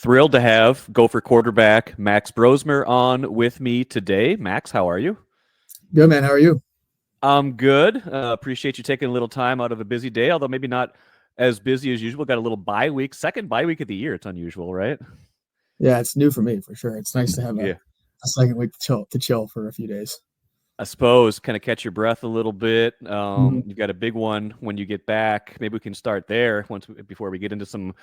Thrilled to have Gopher quarterback Max Brosmer on with me today. Max, how are you? Good, man. How are you? I'm good. Appreciate you taking a little time out of a busy day, although maybe not as busy as usual. Got a little bye week, second bye week of the year. It's unusual, right? Yeah, it's new for me for sure. It's nice to have Yeah. a second week to chill for a few days. I suppose kind of catch your breath a little bit. Mhm. You've got a big one when you get back. Maybe we can start there before we get into some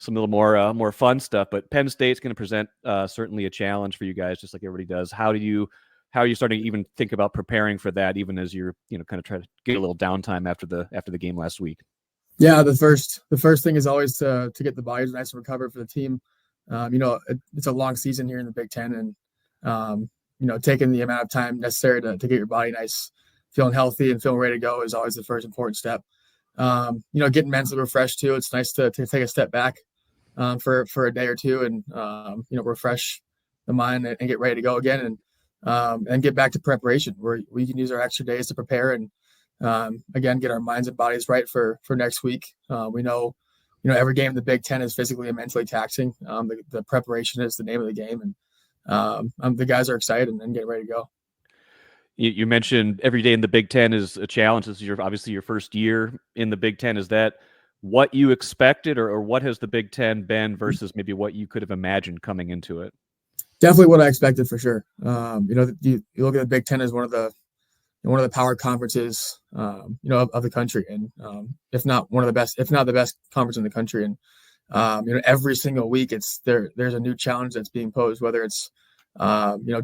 little more fun stuff. But Penn State's going to present certainly a challenge for you guys, just like everybody does. How are you starting to even think about preparing for that, even as you're kind of trying to get a little downtime after the game last week? Yeah, the first thing is always to get the bodies nice and recovered for the team. It's a long season here in the Big Ten, and taking the amount of time necessary to get your body nice, feeling healthy and feeling ready to go is always the first important step. Getting mentally refreshed too. It's nice to take a step back for a day or two and refresh the mind and get ready to go again and get back to preparation where we can use our extra days to prepare and again get our minds and bodies right for next week. We know every game in the Big Ten is physically and mentally taxing. The preparation is the name of the game, and the guys are excited and getting ready to go. You mentioned every day in the Big Ten is a challenge. This is obviously your first year in the Big Ten. Is that what you expected, or what has the Big Ten been versus maybe what you could have imagined coming into it? Definitely what I expected for sure. You look at the Big Ten as one of the power conferences, of the country, and if not one of the best, if not the best conference in the country. And every single week, there's a new challenge that's being posed, whether it's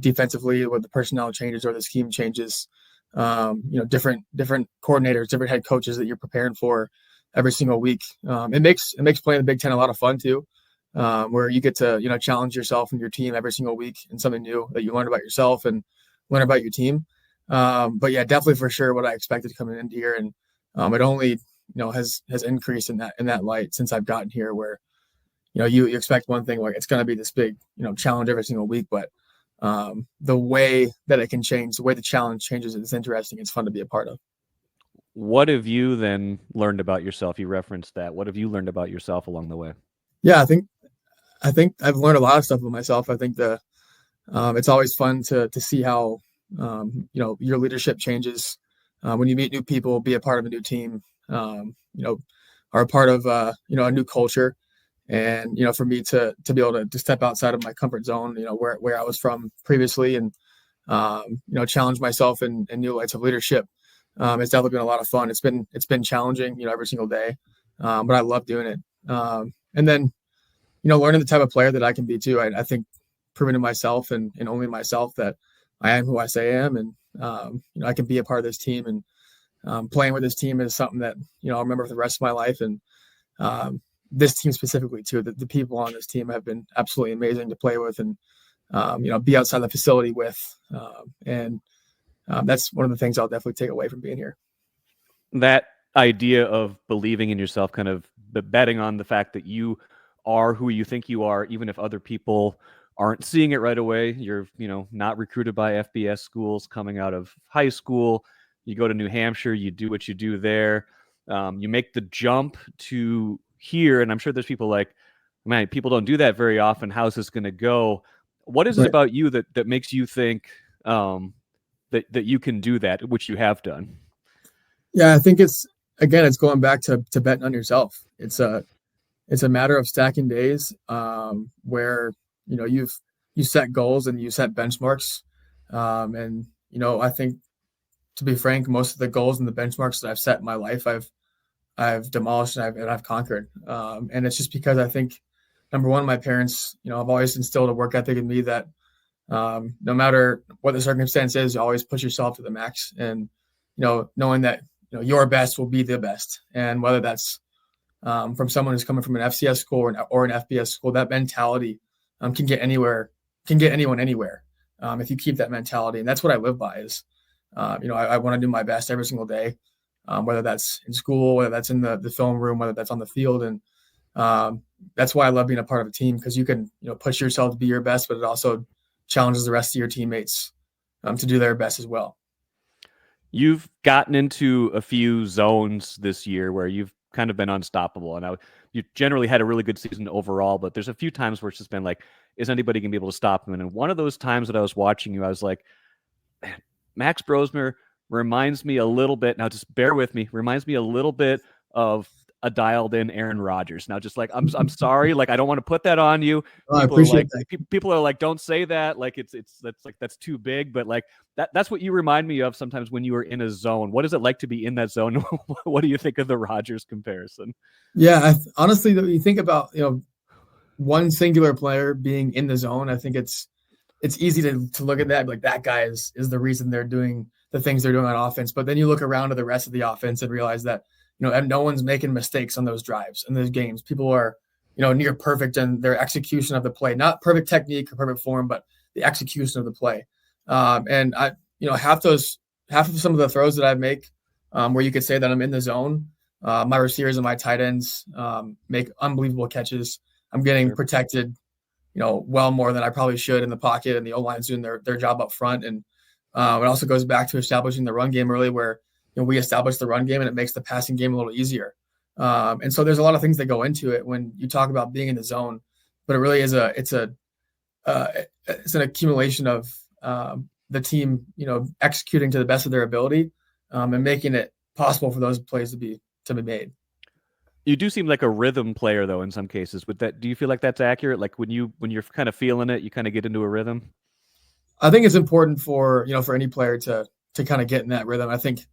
defensively with the personnel changes or the scheme changes. Different coordinators, different head coaches that you're preparing for every single week. It makes playing the Big Ten a lot of fun too, where you get to challenge yourself and your team every single week in something new that you learn about yourself and learn about your team. But yeah, definitely for sure what I expected coming into here, and it only has increased in that light since I've gotten here, where you expect one thing, like it's going to be this big challenge every single week, but the way that it can change, the way the challenge changes, is interesting. It's fun to be a part of. What have you then learned about yourself? You referenced that. What have you learned about yourself along the way? Yeah, I think I've learned a lot of stuff about myself. I think it's always fun to see how your leadership changes when you meet new people, be a part of a new team, are a part of a new culture. And for me to be able to step outside of my comfort zone, where I was from previously, and challenge myself in new lights of leadership. It's definitely been a lot of fun. It's been challenging, every single day, but I love doing it. And then learning the type of player that I can be too. I think proving to myself and only myself that I am who I say I am, and I can be a part of this team, and playing with this team is something that I'll remember for the rest of my life. And this team specifically too, the people on this team have been absolutely amazing to play with and be outside the facility with, and that's one of the things I'll definitely take away from being here. That idea of believing in yourself, kind of betting on the fact that you are who you think you are, even if other people aren't seeing it right away. You're, not recruited by FBS schools coming out of high school. You go to New Hampshire, you do what you do there. You make the jump to here, and I'm sure there's people like, man, people don't do that very often. How's this going to go? What is it Right. about you that makes you think that you can do that, which you have done? Yeah, I think it's going back to betting on yourself. It's a matter of stacking days, where you set goals and you set benchmarks, and I think, to be frank, most of the goals and the benchmarks that I've set in my life, I've demolished and I've conquered, and it's just because I think, number one, my parents have always instilled a work ethic in me that no matter what the circumstance is, you always push yourself to the max, and knowing that your best will be the best, and whether that's from someone who's coming from an FCS school or an FBS school, that mentality can get anyone anywhere, if you keep that mentality. And that's what I live by is, I want to do my best every single day, whether that's in school, whether that's in the film room, whether that's on the field. And that's why I love being a part of a team, because you can push yourself to be your best, but it also challenges the rest of your teammates to do their best as well. You've gotten into a few zones this year where you've kind of been unstoppable. And you generally had a really good season overall, but there's a few times where it's just been like, is anybody going to be able to stop him? And one of those times that I was watching you, I was like, Max Brosmer reminds me a little bit, now just bear with me, reminds me a little bit of a dialed in Aaron Rodgers. Now, just like, I'm sorry, like, I don't want to put that on you. Oh, I appreciate that. People are like, don't say that. Like, that's too big. But like that's what you remind me of sometimes when you were in a zone. What is it like to be in that zone? What do you think of the Rodgers comparison? Yeah, honestly, you think about, one singular player being in the zone. I think it's easy to look at that like that guy is the reason they're doing the things they're doing on offense. But then you look around to the rest of the offense and realize that and no one's making mistakes on those drives and those games. People are near perfect in their execution of the play, not perfect technique or perfect form, but the execution of the play. And I half of some of the throws that I make where you could say that I'm in the zone. My receivers and my tight ends make unbelievable catches. I'm getting protected well more than I probably should in the pocket, and the O-line's doing their job up front. And it also goes back to establishing the run game early, where we establish the run game and it makes the passing game a little easier. And so there's a lot of things that go into it when you talk about being in the zone, but it really is it's an accumulation of the team executing to the best of their ability and making it possible for those plays to be made. You do seem like a rhythm player, though, in some cases. Do you feel like that's accurate? Like when you're kind of feeling it, you kind of get into a rhythm? I think it's important for any player to kind of get in that rhythm. I think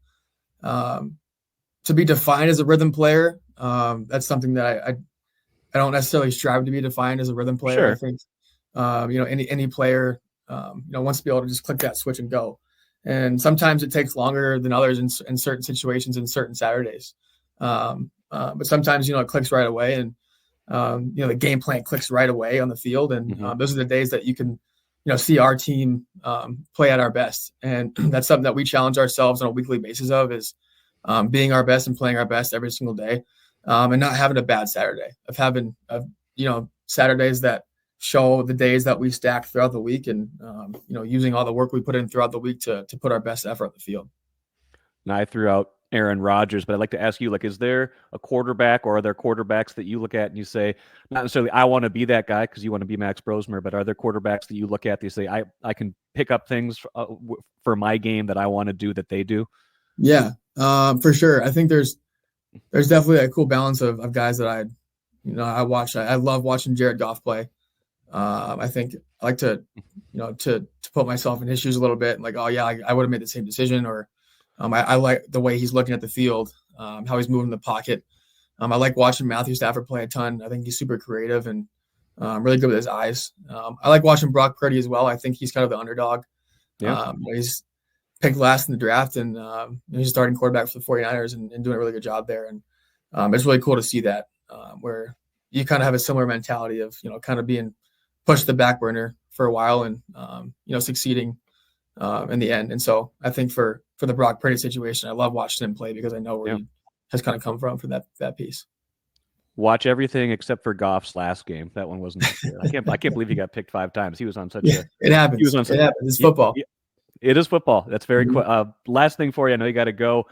to be defined as a rhythm player, that's something that I don't necessarily strive to be defined as a rhythm player. Sure. I think any player wants to be able to just click that switch and go. And sometimes it takes longer than others in certain situations and certain Saturdays. But sometimes, it clicks right away, and, the game plan clicks right away on the field. And those are the days that you can, see our team play at our best. And that's something that we challenge ourselves on a weekly basis is being our best and playing our best every single day, and not having a bad Saturday, of having, Saturdays that show the days that we stack throughout the week, and, using all the work we put in throughout the week to put our best effort on the field. Now, I threw out Aaron Rodgers, but I'd like to ask you, like, is there a quarterback, or are there quarterbacks that you look at and you say, not necessarily I want to be that guy because you want to be Max Brosmer, but are there quarterbacks that you look at that you say, I can pick up things for my game that I want to do that they do? Yeah, for sure. I think there's definitely a cool balance of guys that I watch. I love watching Jared Goff play. I think I like to put myself in his shoes a little bit. Like, oh yeah, I would have made the same decision, or I like the way he's looking at the field, how he's moving the pocket. I like watching Matthew Stafford play a ton. I think he's super creative and really good with his eyes. I like watching Brock Purdy as well. I think he's kind of the underdog. Yeah. He's picked last in the draft, and he's a starting quarterback for the 49ers and doing a really good job there. And it's really cool to see that, where you kind of have a similar mentality of, kind of being pushed to the back burner for a while and, succeeding in the end. And so I think for the Brock Purdy situation, I love watching him play because I know where he has kind of come from for that piece. Watch everything except for Goff's last game. That one wasn't. I can't believe he got picked 5 times. He was on such a. It happens. It happens. It's football. It is football. That's very quick. Last thing for you. I know you got to go.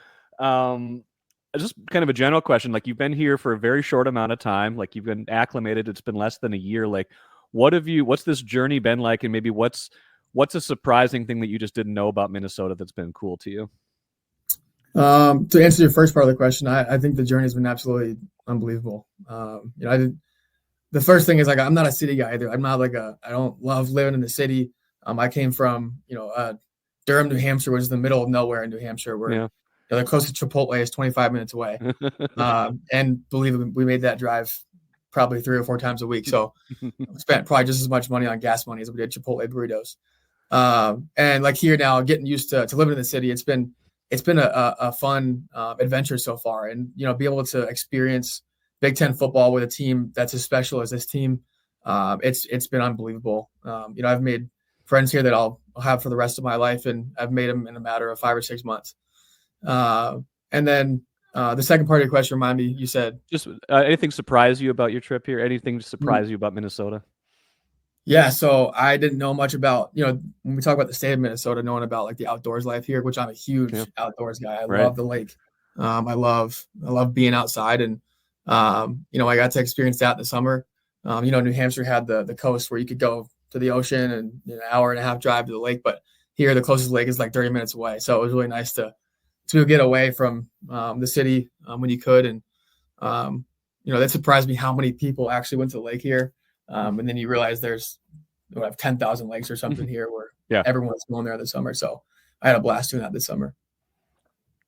Just kind of a general question. Like, you've been here for a very short amount of time. Like, you've been acclimated. It's been less than a year. Like, what's this journey been like? And maybe what's a surprising thing that you just didn't know about Minnesota that's been cool to you? To answer your first part of the question, I think the journey has been absolutely unbelievable. The first thing is, like, I'm not a city guy either. I'm not I don't love living in the city. I came from, Durham, New Hampshire, which is the middle of nowhere in New Hampshire, where the closest Chipotle is 25 minutes away. And believe it, we made that drive probably 3 or 4 times a week. So we spent probably just as much money on gas money as we did Chipotle burritos. And like here now, getting used to living in the city, it's been a fun adventure so far. And, be able to experience Big Ten football with a team that's as special as this team, it's been unbelievable. I've made friends here that I'll have for the rest of my life, and I've made them in a matter of 5 or 6 months. And then the second part of your question, remind me, you said just anything surprise you about your trip here? Anything surprise you about Minnesota? Yeah, so I didn't know much about, when we talk about the state of Minnesota, knowing about like the outdoors life here, which I'm a huge outdoors guy. I love the lake. I love being outside, and I got to experience that in the summer. New Hampshire had the coast where you could go to the ocean and an hour and a half drive to the lake, but here the closest lake is like 30 minutes away. So it was really nice to get away from the city when you could, and that surprised me how many people actually went to the lake here. And then you realize there's 10,000 lakes or something here where everyone's going there this summer. So I had a blast doing that this summer.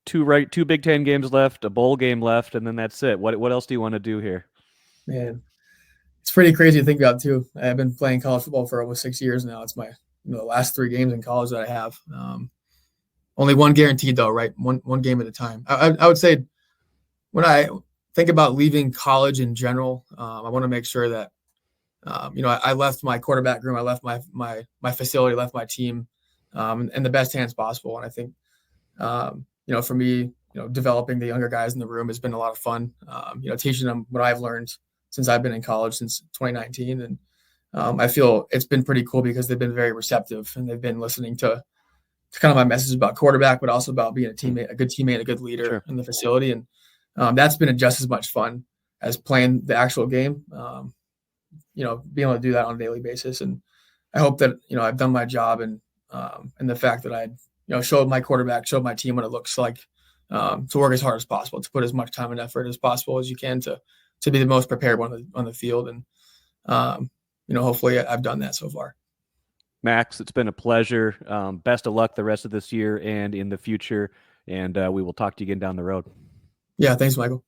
Two Big Ten games left, a bowl game left, and then that's it. What else do you want to do here? Man, it's pretty crazy to think about too. I've been playing college football for almost 6 years now. It's my the last 3 games in college that I have. Only one guaranteed though, right? One game at a time. I would say when I think about leaving college in general, I want to make sure that I left my quarterback room, I left my facility, left my team in the best hands possible. And I think for me, developing the younger guys in the room has been a lot of fun. Teaching them what I've learned since I've been in college since 2019, and I feel it's been pretty cool because they've been very receptive and they've been listening to kind of my message about quarterback, but also about being a good teammate, a good leader in the facility. And that's been just as much fun as playing the actual game. Being able to do that on a daily basis. And I hope that, I've done my job, and the fact that I, showed my quarterback, showed my team what it looks like to work as hard as possible, to put as much time and effort as possible as you can to be the most prepared on the field. And, hopefully I've done that so far. Max, it's been a pleasure. Best of luck the rest of this year and in the future. And we will talk to you again down the road. Yeah. Thanks, Michael.